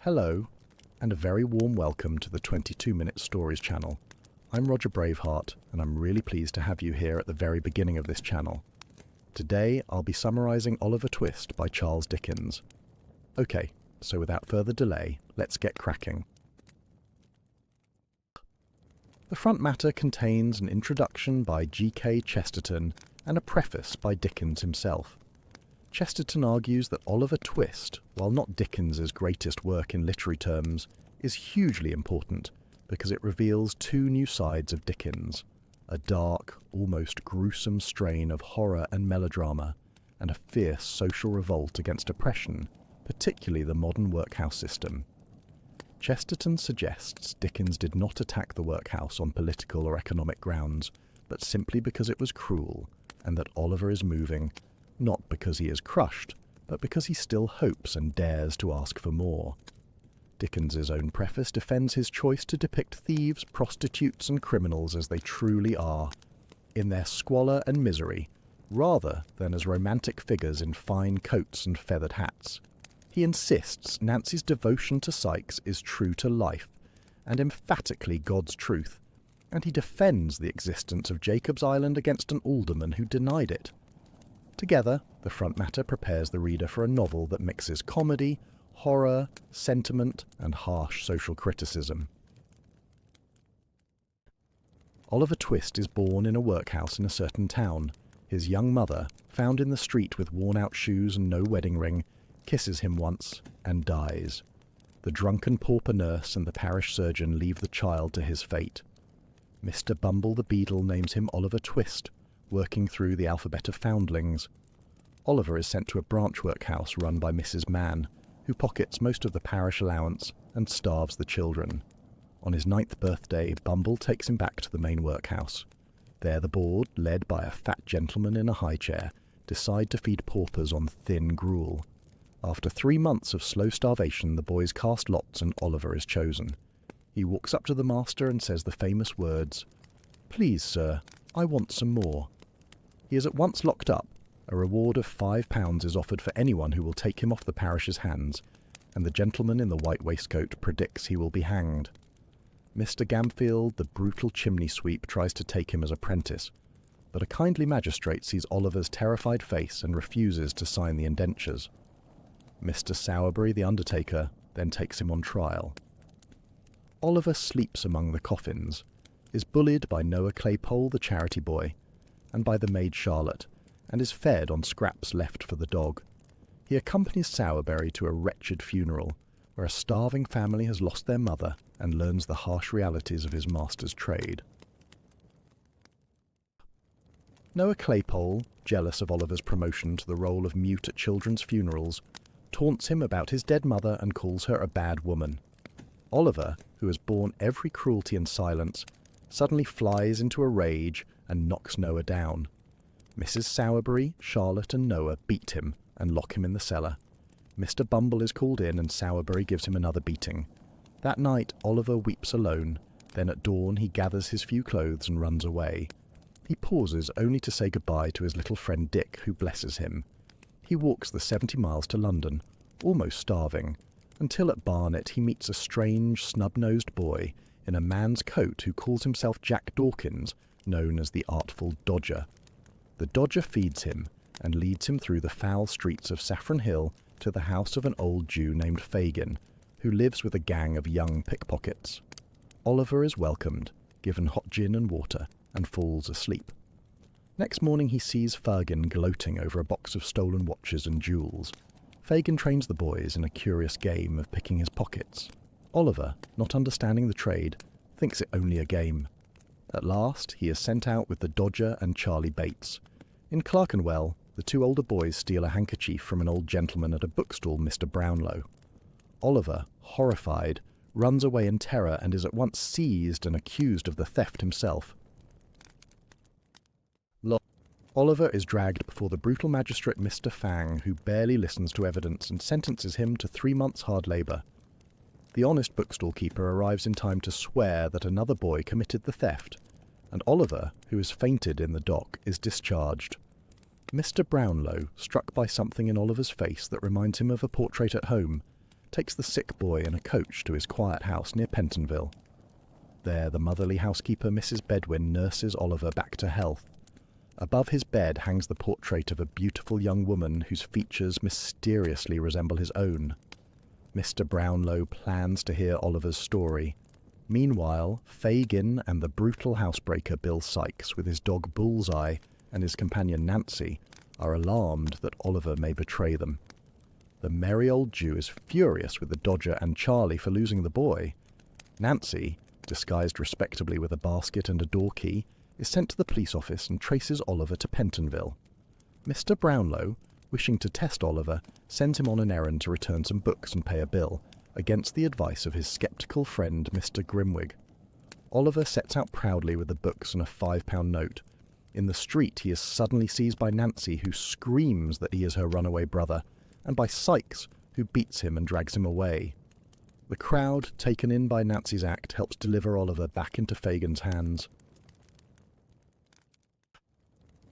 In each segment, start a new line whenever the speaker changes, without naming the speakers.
Hello, and a very warm welcome to the 22-Minute Stories channel. I'm Roger Braveheart, and I'm really pleased to have you here at the very beginning of this channel. Today, I'll be summarising Oliver Twist by Charles Dickens. Okay, so without further delay, let's get cracking. The front matter contains an introduction by G.K. Chesterton and a preface by Dickens himself. Chesterton argues that Oliver Twist, while not Dickens's greatest work in literary terms, is hugely important because it reveals two new sides of Dickens, a dark, almost gruesome strain of horror and melodrama, and a fierce social revolt against oppression, particularly the modern workhouse system. Chesterton suggests Dickens did not attack the workhouse on political or economic grounds, but simply because it was cruel, and that Oliver is moving not because he is crushed, but because he still hopes and dares to ask for more. Dickens's own preface defends his choice to depict thieves, prostitutes and criminals as they truly are, in their squalor and misery, rather than as romantic figures in fine coats and feathered hats. He insists Nancy's devotion to Sikes is true to life, and emphatically God's truth, and he defends the existence of Jacob's Island against an alderman who denied it. Together, the front matter prepares the reader for a novel that mixes comedy, horror, sentiment, and harsh social criticism. Oliver Twist is born in a workhouse in a certain town. His young mother, found in the street with worn-out shoes and no wedding ring, kisses him once and dies. The drunken pauper nurse and the parish surgeon leave the child to his fate. Mr. Bumble the Beadle names him Oliver Twist, working through the alphabet of foundlings. Oliver is sent to a branch workhouse run by Mrs. Mann, who pockets most of the parish allowance and starves the children. On his 9th birthday, Bumble takes him back to the main workhouse. There the board, led by a fat gentleman in a high chair, decide to feed paupers on thin gruel. After 3 months of slow starvation, the boys cast lots and Oliver is chosen. He walks up to the master and says the famous words, "Please, sir, I want some more." He is at once locked up. A reward of £5 is offered for anyone who will take him off the parish's hands, and the gentleman in the white waistcoat predicts he will be hanged. Mr. Gamfield, the brutal chimney sweep, tries to take him as apprentice, but a kindly magistrate sees Oliver's terrified face and refuses to sign the indentures. Mr. Sowerberry, the undertaker, then takes him on trial. Oliver sleeps among the coffins, is bullied by Noah Claypole, the charity boy, and by the maid Charlotte, and is fed on scraps left for the dog. He accompanies Sowerberry to a wretched funeral, where a starving family has lost their mother and learns the harsh realities of his master's trade. Noah Claypole, jealous of Oliver's promotion to the role of mute at children's funerals, taunts him about his dead mother and calls her a bad woman. Oliver, who has borne every cruelty in silence, suddenly flies into a rage and knocks Noah down. Mrs. Sowerberry, Charlotte and Noah beat him and lock him in the cellar. Mr. Bumble is called in and Sowerberry gives him another beating. That night Oliver weeps alone, then at dawn he gathers his few clothes and runs away. He pauses only to say goodbye to his little friend Dick, who blesses him. He walks the 70 miles to London, almost starving, until at Barnet he meets a strange, snub-nosed boy in a man's coat who calls himself Jack Dawkins, known as the Artful Dodger. The Dodger feeds him and leads him through the foul streets of Saffron Hill to the house of an old Jew named Fagin, who lives with a gang of young pickpockets. Oliver is welcomed, given hot gin and water, and falls asleep. Next morning he sees Fagin gloating over a box of stolen watches and jewels. Fagin trains the boys in a curious game of picking his pockets. Oliver, not understanding the trade, thinks it only a game. At last, he is sent out with the Dodger and Charlie Bates. In Clerkenwell, the two older boys steal a handkerchief from an old gentleman at a bookstall, Mr. Brownlow. Oliver, horrified, runs away in terror and is at once seized and accused of the theft himself. Oliver is dragged before the brutal magistrate Mr. Fang, who barely listens to evidence and sentences him to 3 months' hard labour. The honest bookstall keeper arrives in time to swear that another boy committed the theft, and Oliver, who has fainted in the dock, is discharged. Mr. Brownlow, struck by something in Oliver's face that reminds him of a portrait at home, takes the sick boy in a coach to his quiet house near Pentonville. There, the motherly housekeeper Mrs. Bedwin nurses Oliver back to health. Above his bed hangs the portrait of a beautiful young woman whose features mysteriously resemble his own. Mr. Brownlow plans to hear Oliver's story. Meanwhile, Fagin and the brutal housebreaker Bill Sikes, with his dog Bullseye and his companion Nancy, are alarmed that Oliver may betray them. The merry old Jew is furious with the Dodger and Charlie for losing the boy. Nancy, disguised respectably with a basket and a door key, is sent to the police office and traces Oliver to Pentonville. Mr. Brownlow, wishing to test Oliver, sends him on an errand to return some books and pay a bill, against the advice of his sceptical friend Mr. Grimwig. Oliver sets out proudly with the books and a £5 note. In the street he is suddenly seized by Nancy, who screams that he is her runaway brother, and by Sikes, who beats him and drags him away. The crowd, taken in by Nancy's act, helps deliver Oliver back into Fagin's hands.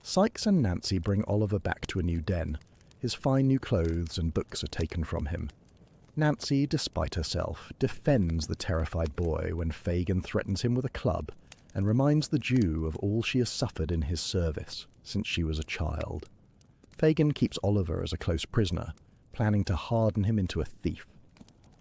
Sikes and Nancy bring Oliver back to a new den. His fine new clothes and books are taken from him. Nancy, despite herself, defends the terrified boy when Fagin threatens him with a club and reminds the Jew of all she has suffered in his service since she was a child. Fagin keeps Oliver as a close prisoner, planning to harden him into a thief.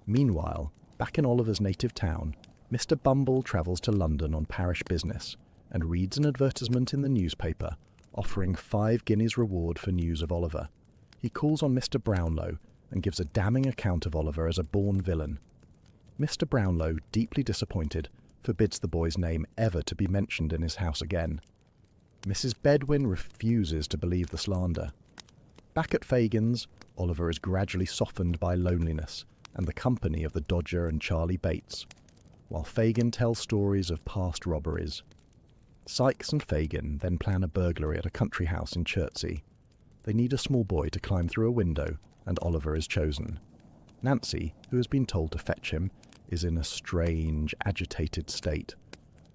Meanwhile, back in Oliver's native town, Mr. Bumble travels to London on parish business and reads an advertisement in the newspaper offering 5 guineas reward for news of Oliver. He calls on Mr. Brownlow and gives a damning account of Oliver as a born villain. Mr. Brownlow, deeply disappointed, forbids the boy's name ever to be mentioned in his house again. Mrs. Bedwin refuses to believe the slander. Back at Fagin's, Oliver is gradually softened by loneliness and the company of the Dodger and Charlie Bates, while Fagin tells stories of past robberies. Sikes and Fagin then plan a burglary at a country house in Chertsey. They need a small boy to climb through a window, and Oliver is chosen. Nancy, who has been told to fetch him, is in a strange, agitated state.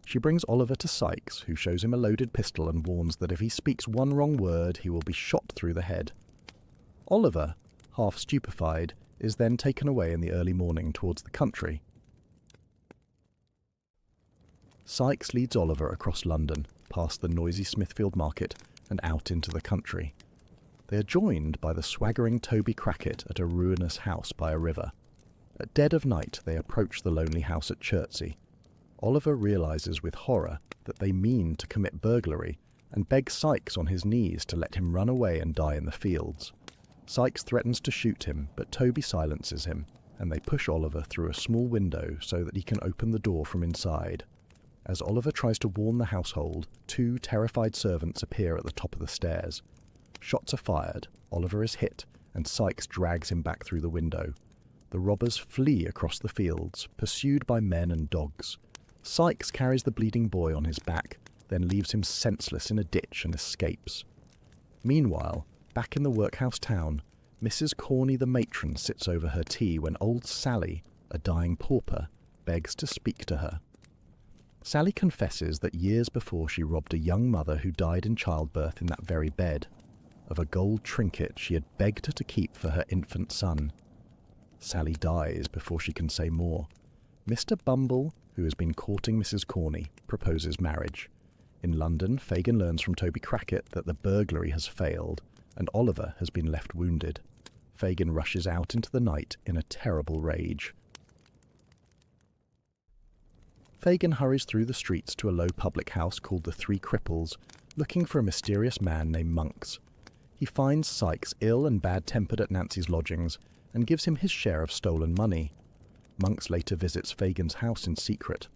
She brings Oliver to Sikes, who shows him a loaded pistol and warns that if he speaks one wrong word, he will be shot through the head. Oliver, half stupefied, is then taken away in the early morning towards the country. Sikes leads Oliver across London, past the noisy Smithfield Market, and out into the country. They are joined by the swaggering Toby Crackit at a ruinous house by a river. At dead of night they approach the lonely house at Chertsey. Oliver realises with horror that they mean to commit burglary and begs Sikes on his knees to let him run away and die in the fields. Sikes threatens to shoot him, but Toby silences him, and they push Oliver through a small window so that he can open the door from inside. As Oliver tries to warn the household, 2 terrified servants appear at the top of the stairs. Shots are fired, Oliver is hit, and Sikes drags him back through the window. The robbers flee across the fields, pursued by men and dogs. Sikes carries the bleeding boy on his back, then leaves him senseless in a ditch and escapes. Meanwhile, back in the workhouse town, Mrs. Corney the matron sits over her tea when old Sally, a dying pauper, begs to speak to her. Sally confesses that years before she robbed a young mother who died in childbirth in that very bed, of a gold trinket she had begged her to keep for her infant son. Sally dies before she can say more. Mr. Bumble, who has been courting Mrs. Corney, proposes marriage. In London, Fagin learns from Toby Crackit that the burglary has failed, and Oliver has been left wounded. Fagin rushes out into the night in a terrible rage. Fagin hurries through the streets to a low public house called the Three Cripples, looking for a mysterious man named Monks. He finds Sikes ill and bad-tempered at Nancy's lodgings, and gives him his share of stolen money. Monks later visits Fagin's house in secret.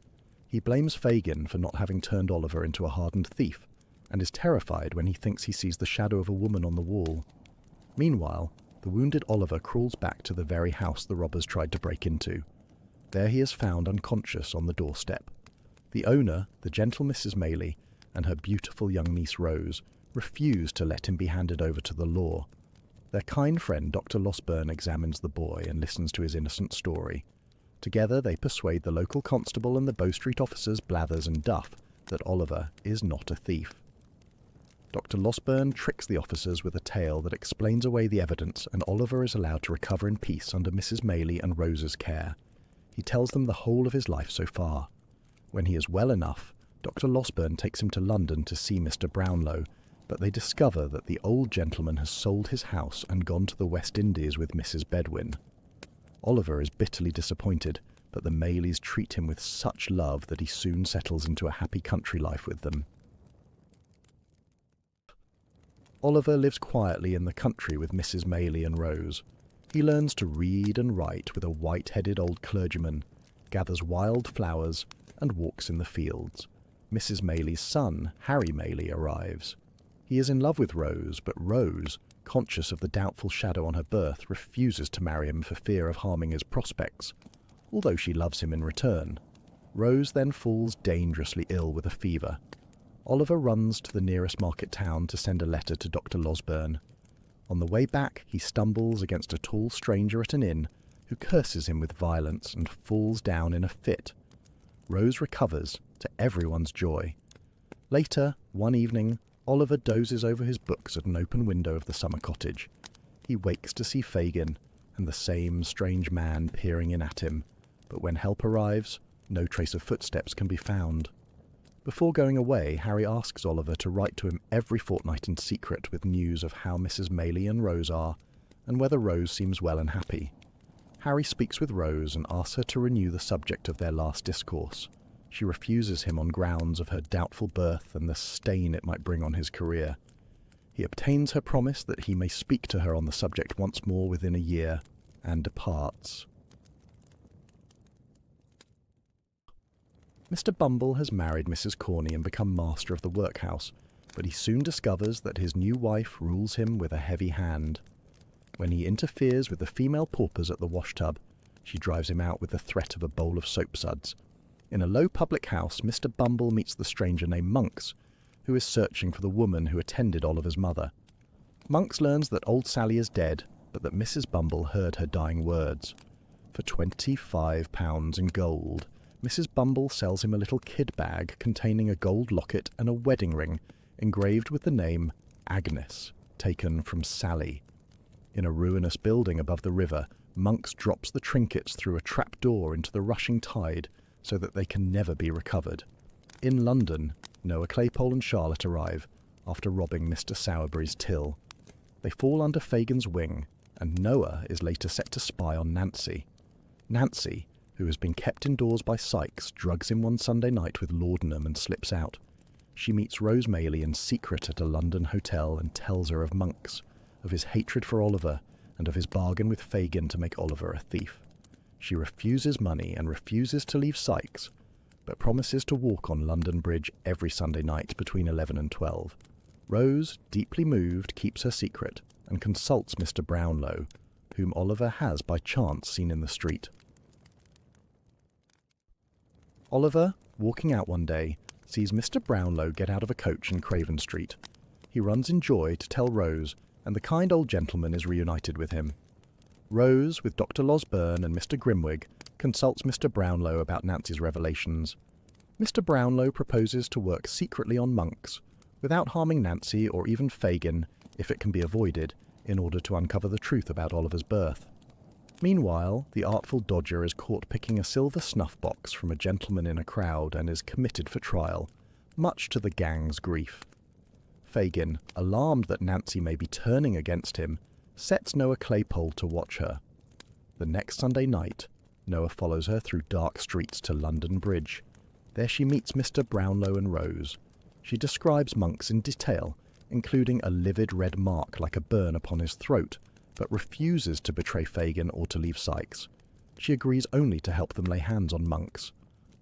He blames Fagin for not having turned Oliver into a hardened thief, and is terrified when he thinks he sees the shadow of a woman on the wall. Meanwhile, the wounded Oliver crawls back to the very house the robbers tried to break into. There he is found unconscious on the doorstep. The owner, the gentle Mrs. Maylie, and her beautiful young niece Rose, refuse to let him be handed over to the law. Their kind friend Dr. Losburn examines the boy and listens to his innocent story. Together they persuade the local constable and the Bow Street officers Blathers and Duff that Oliver is not a thief. Dr. Losberne tricks the officers with a tale that explains away the evidence, and Oliver is allowed to recover in peace under Mrs. Maylie and Rose's care. He tells them the whole of his life so far. When he is well enough, Dr. Losberne takes him to London to see Mr. Brownlow, but they discover that the old gentleman has sold his house and gone to the West Indies with Mrs. Bedwin. Oliver is bitterly disappointed, but the Maylies treat him with such love that he soon settles into a happy country life with them. Oliver lives quietly in the country with Mrs. Maylie and Rose. He learns to read and write with a white-headed old clergyman, gathers wild flowers, and walks in the fields. Mrs. Maylie's son, Harry Maylie, arrives. He is in love with Rose, but Rose, conscious of the doubtful shadow on her birth, refuses to marry him for fear of harming his prospects, although she loves him in return. Rose then falls dangerously ill with a fever. Oliver runs to the nearest market town to send a letter to Dr. Losberne. On the way back, he stumbles against a tall stranger at an inn, who curses him with violence and falls down in a fit. Rose recovers, to everyone's joy. Later, one evening, Oliver dozes over his books at an open window of the summer cottage. He wakes to see Fagin, and the same strange man peering in at him, but when help arrives, no trace of footsteps can be found. Before going away, Harry asks Oliver to write to him every fortnight in secret with news of how Mrs. Maylie and Rose are, and whether Rose seems well and happy. Harry speaks with Rose and asks her to renew the subject of their last discourse. She refuses him on grounds of her doubtful birth and the stain it might bring on his career. He obtains her promise that he may speak to her on the subject once more within a year, and departs. Mr. Bumble has married Mrs. Corney and become master of the workhouse, but he soon discovers that his new wife rules him with a heavy hand. When he interferes with the female paupers at the washtub, she drives him out with the threat of a bowl of soapsuds. In a low public house, Mr. Bumble meets the stranger named Monks, who is searching for the woman who attended Oliver's mother. Monks learns that old Sally is dead, but that Mrs. Bumble heard her dying words. For £25 in gold, Mrs. Bumble sells him a little kid bag containing a gold locket and a wedding ring engraved with the name Agnes, taken from Sally. In a ruinous building above the river, Monks drops the trinkets through a trap door into the rushing tide so that they can never be recovered. In London, Noah Claypole and Charlotte arrive after robbing Mr. Sowerberry's till. They fall under Fagin's wing, and Noah is later set to spy on Nancy. Nancy, who has been kept indoors by Sikes, drugs him one Sunday night with laudanum and slips out. She meets Rose Maylie in secret at a London hotel and tells her of Monks, of his hatred for Oliver, and of his bargain with Fagin to make Oliver a thief. She refuses money and refuses to leave Sikes, but promises to walk on London Bridge every Sunday night between 11 and 12. Rose, deeply moved, keeps her secret and consults Mr. Brownlow, whom Oliver has by chance seen in the street. Oliver, walking out one day, sees Mr. Brownlow get out of a coach in Craven Street. He runs in joy to tell Rose, and the kind old gentleman is reunited with him. Rose, with Dr. Losberne and Mr. Grimwig, consults Mr. Brownlow about Nancy's revelations. Mr. Brownlow proposes to work secretly on Monks, without harming Nancy or even Fagin, if it can be avoided, in order to uncover the truth about Oliver's birth. Meanwhile, the Artful Dodger is caught picking a silver snuff-box from a gentleman in a crowd and is committed for trial, much to the gang's grief. Fagin, alarmed that Nancy may be turning against him, sets Noah Claypole to watch her. The next Sunday night, Noah follows her through dark streets to London Bridge. There she meets Mr. Brownlow and Rose. She describes Monks in detail, including a livid red mark like a burn upon his throat, but refuses to betray Fagin or to leave Sikes. She agrees only to help them lay hands on Monks.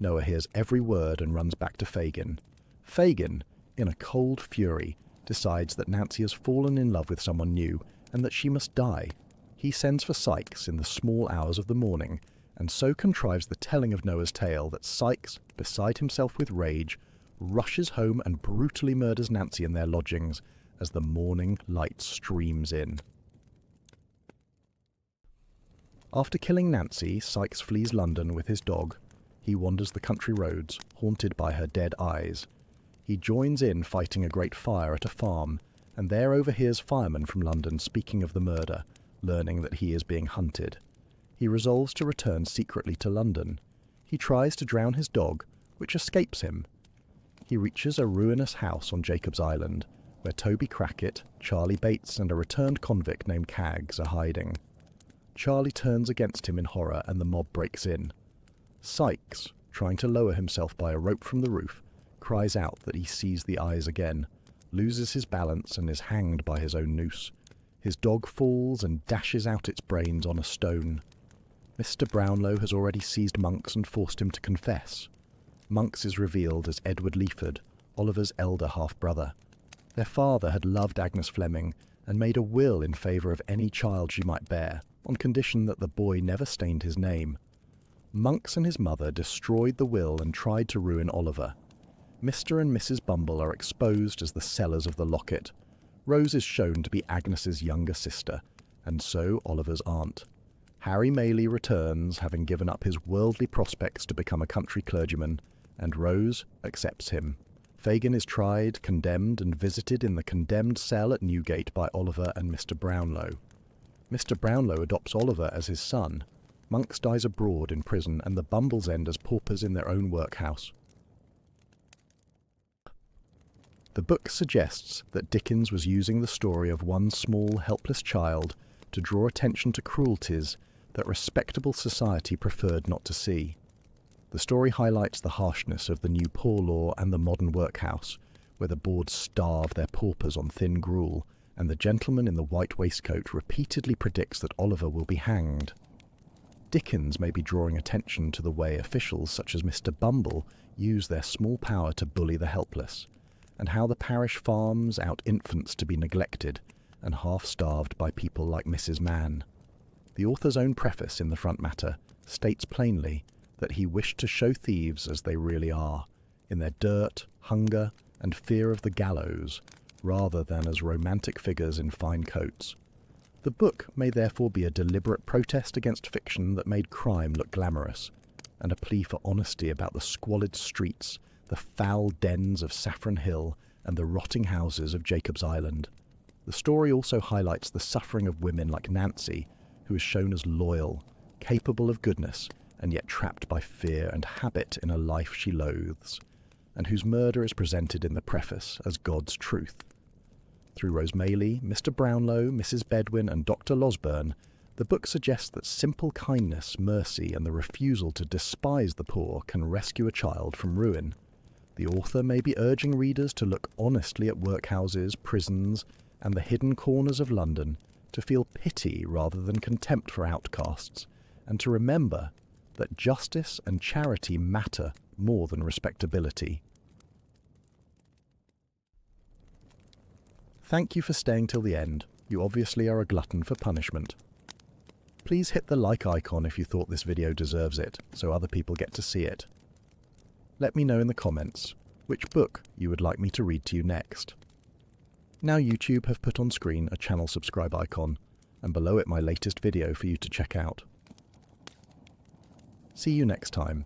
Noah hears every word and runs back to Fagin. Fagin, in a cold fury, decides that Nancy has fallen in love with someone new and that she must die. He sends for Sikes in the small hours of the morning, and so contrives the telling of Noah's tale that Sikes, beside himself with rage, rushes home and brutally murders Nancy in their lodgings as the morning light streams in. After killing Nancy, Sikes flees London with his dog. He wanders the country roads, haunted by her dead eyes. He joins in fighting a great fire at a farm, and there overhears firemen from London speaking of the murder, learning that he is being hunted. He resolves to return secretly to London. He tries to drown his dog, which escapes him. He reaches a ruinous house on Jacob's Island, where Toby Crackit, Charlie Bates and a returned convict named Caggs are hiding. Charlie turns against him in horror and the mob breaks in. Sikes, trying to lower himself by a rope from the roof, cries out that he sees the eyes again, loses his balance and is hanged by his own noose. His dog falls and dashes out its brains on a stone. Mr. Brownlow has already seized Monks and forced him to confess. Monks is revealed as Edward Leaford, Oliver's elder half-brother. Their father had loved Agnes Fleming and made a will in favour of any child she might bear, on condition that the boy never stained his name. Monks and his mother destroyed the will and tried to ruin Oliver. Mr. and Mrs. Bumble are exposed as the sellers of the locket. Rose is shown to be Agnes's younger sister, and so Oliver's aunt. Harry Maylie returns, having given up his worldly prospects to become a country clergyman, and Rose accepts him. Fagin is tried, condemned, and visited in the condemned cell at Newgate by Oliver and Mr. Brownlow. Mr. Brownlow adopts Oliver as his son. Monks dies abroad in prison, and the Bumbles end as paupers in their own workhouse. The book suggests that Dickens was using the story of one small, helpless child to draw attention to cruelties that respectable society preferred not to see. The story highlights the harshness of the new poor law and the modern workhouse, where the boards starve their paupers on thin gruel, and the gentleman in the white waistcoat repeatedly predicts that Oliver will be hanged. Dickens may be drawing attention to the way officials such as Mr. Bumble use their small power to bully the helpless, and how the parish farms out infants to be neglected and half-starved by people like Mrs. Mann. The author's own preface in the front matter states plainly that he wished to show thieves as they really are, in their dirt, hunger, and fear of the gallows, rather than as romantic figures in fine coats. The book may therefore be a deliberate protest against fiction that made crime look glamorous, and a plea for honesty about the squalid streets, the foul dens of Saffron Hill, and the rotting houses of Jacob's Island. The story also highlights the suffering of women like Nancy, who is shown as loyal, capable of goodness, and yet trapped by fear and habit in a life she loathes, and whose murder is presented in the preface as God's truth. Through Rose Maylie, Mr. Brownlow, Mrs. Bedwin, and Dr. Losburn, the book suggests that simple kindness, mercy, and the refusal to despise the poor can rescue a child from ruin. The author may be urging readers to look honestly at workhouses, prisons, and the hidden corners of London, to feel pity rather than contempt for outcasts, and to remember that justice and charity matter more than respectability. Thank you for staying till the end. You obviously are a glutton for punishment. Please hit the like icon if you thought this video deserves it, so other people get to see it. Let me know in the comments which book you would like me to read to you next. Now YouTube have put on screen a channel subscribe icon, and below it my latest video for you to check out. See you next time.